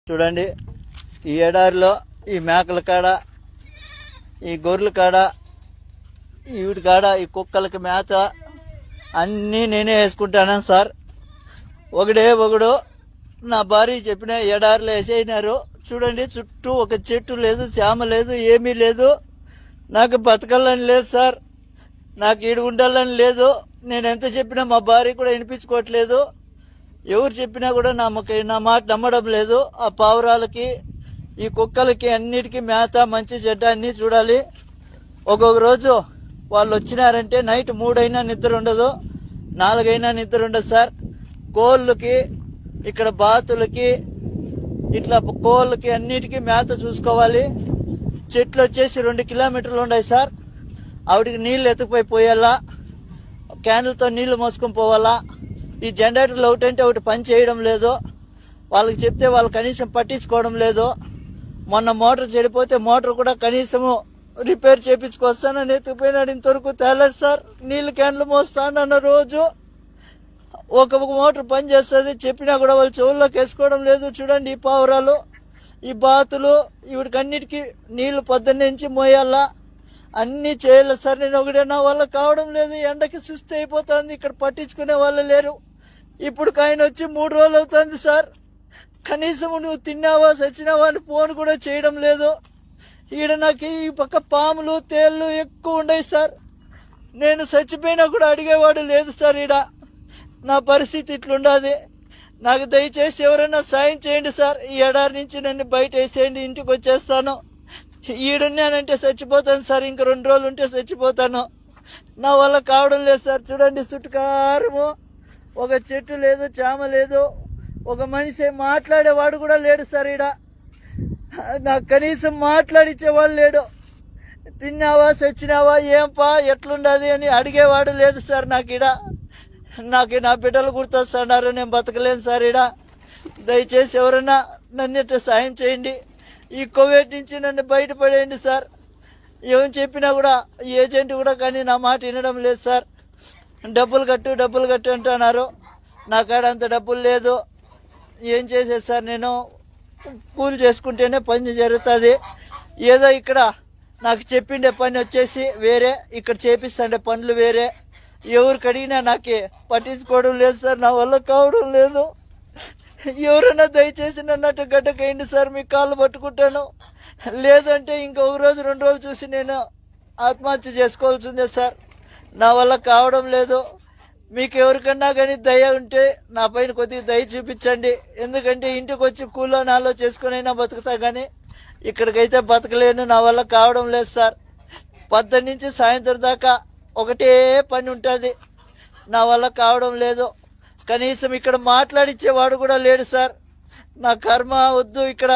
చూడండి, ఈ ఎడారిలో ఈ మేకల కాడ, ఈ గొర్రెల కాడ, వీటి కాడ ఈ కుక్కలకి మేత అన్నీ నేనే వేసుకుంటాను సార్. ఒకడు నా భార్య చెప్పిన ఎడారిలో వేసేసినారు. చూడండి, చుట్టూ ఒక చెట్టు లేదు, చేమ లేదు, ఏమీ లేదు. నాకు బతకాలని లేదు సార్, నాకు ఈడు ఉండాలని లేదు. నేను ఎంత చెప్పినా మా భార్య కూడా వినిపించుకోవట్లేదు. ఎవరు చెప్పినా కూడా నా మాట నమ్మడం లేదు. ఆ పావురాలకి, ఈ కుక్కలకి అన్నిటికీ మేత, మంచి చెడ్డ అన్నీ చూడాలి. ఒక్కొక్క రోజు వాళ్ళు వచ్చినారంటే నైట్ 3 అయినా నిద్ర ఉండదు, 4 అయినా నిద్ర ఉండదు సార్. కోళ్ళకి, ఇక్కడ బాతులకి, ఇట్లా కోళ్ళకి అన్నిటికీ మేత చూసుకోవాలి. చెట్లు వచ్చేసి 2 కిలోమీటర్లు ఉన్నాయి సార్. ఆవిడికి నీళ్ళు ఎత్తుకుపోయి పోయాలా, క్యాన్లతో నీళ్లు మోసుకొని పోవాలా. ఈ జనరేటర్లు ఒకటంటే ఒకటి పని చేయడం లేదు. వాళ్ళకి చెప్తే వాళ్ళు కనీసం పట్టించుకోవడం లేదు. మొన్న మోటార్ చెడిపోతే మోటార్ కూడా కనీసము రిపేర్ చేయించుకొస్తానని ఎత్తుకుపోయినాడు. ఇంతవరకు తేలేదు సార్. నీళ్ళు క్యాన్లు మోస్తానన్న రోజు ఒక మోటార్ పని చేస్తుంది, చెప్పినా కూడా వాళ్ళు చెవుల్లోకి వేసుకోవడం లేదు. చూడండి, ఈ పావురాలు, ఈ బాతులు, వీటికన్నిటికీ నీళ్లు పొద్దున్నుంచి మోయాలా, అన్నీ చేయాలి సార్. నేను ఒకటే, నా వల్ల కావడం లేదు. ఎండకి సుస్థి అయిపోతుంది. ఇక్కడ పట్టించుకునే వాళ్ళు లేరు. ఇప్పుడు ఆయన వచ్చి 3 రోజులు అవుతుంది సార్. కనీసం నువ్వు తిన్నావా సచ్చినావా అని ఫోన్ కూడా చేయడం లేదు. ఈడ నాకు ఈ పక్క పాములు, తేళ్ళు ఎక్కువ ఉన్నాయి సార్. నేను చచ్చిపోయినా కూడా అడిగేవాడు లేదు సార్. ఈడ నా పరిస్థితి ఇట్లుండాది. నాకు దయచేసి ఎవరైనా సాయం చేయండి సార్. ఈ ఎడారి నుంచి నన్ను బయట వేసేయండి, ఇంటికి వచ్చేస్తాను. ఈడున్నానంటే చచ్చిపోతాను సార్. ఇంక 2 రోజులు ఉంటే చచ్చిపోతాను. నా వల్ల కావడం లేదు సార్. చూడండి, చుట్టుకారము ఒక చెట్టు లేదు, చేమ లేదు, ఒక మనిషి మాట్లాడేవాడు కూడా లేడు సార్. ఈడ నాకు కనీసం మాట్లాడిచ్చేవాడు లేడు. తిన్నావా చచ్చినావా, ఏంపా ఎట్లుండదు అని అడిగేవాడు లేదు సార్. నాకు నా బిడ్డలు గుర్తొస్తున్నారు. నేను బతకలేను సార్. ఈడ దయచేసి ఎవరైనా నన్ను సాయం చేయండి. ఈ కోవిడ్ నుంచి నన్ను బయటపడేయండి సార్. ఏమని చెప్పినా కూడా ఏజెంట్ కూడా కానీ నా మాట వినడం లేదు సార్. డబ్బులు కట్టు అంటున్నారు. నా కాడ అంత డబ్బులు లేదు. ఏం చేసేది సార్? నేను కూలి చేసుకుంటేనే పని జరుగుతుంది. ఏదో ఇక్కడ నాకు చెప్పిండే పని వచ్చేసి వేరే, ఇక్కడ చేపిస్తుండే పనులు వేరే. ఎవరికి అడిగినా నాకే పట్టించుకోవడం లేదు సార్. నా వల్ల కావడం లేదు. ఎవరైనా దయచేసి నన్నట్టు గడ్డకేయండి సార్. మీ కాళ్ళు పట్టుకుంటాను. లేదంటే ఇంకొక రోజు 2 రోజులు చూసి నేను ఆత్మహత్య చేసుకోవాల్సిందే సార్. నా వల్ల కావడం లేదు. మీకు ఎవరికన్నా కానీ దయ ఉంటే నా పైన కొద్దిగా దయ చూపించండి. ఎందుకంటే ఇంటికి వచ్చి కూలో నాలో చేసుకునైనా బతుకుతా, కానీ ఇక్కడికైతే బతకలేను. నా వల్ల కావడం లేదు సార్. 10 నుంచి సాయంత్రం దాకా ఒకటే పని ఉంటుంది. నా వల్ల కావడం లేదు. కనీసం ఇక్కడ మాట్లాడిచ్చేవాడు కూడా లేడు సార్. నా కర్మ వద్దు. ఇక్కడ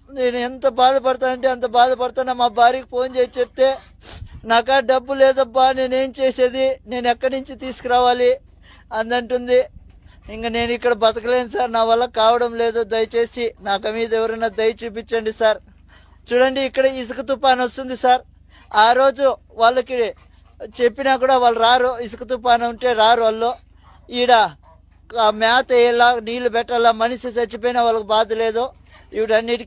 నేను ఎంత బాధపడతానంటే అంత బాధపడతాను. మా భార్యకి ఫోన్ చేసి చెప్తే, నాకా డబ్బు లేదబ్బా, నేనేం చేసేది, నేను ఎక్కడి నుంచి తీసుకురావాలి అందంటుంది. ఇంకా నేను ఇక్కడ బతకలేను సార్. నా వల్ల కావడం లేదు. దయచేసి నాకు మీద ఎవరైనా దయ చూపించండి సార్. చూడండి, ఇక్కడ ఇసుక తుఫాను వస్తుంది సార్. ఆ రోజు వాళ్ళకి చెప్పినా కూడా వాళ్ళు రారు. ఇసుక తుఫాను ఉంటే రారు వాళ్ళు. ఈడ మేత వేయాలా, నీళ్లు పెట్టాలా, మనిషి చచ్చిపోయినా వాళ్ళకి బాధ లేదు. వీడన్నిటికీ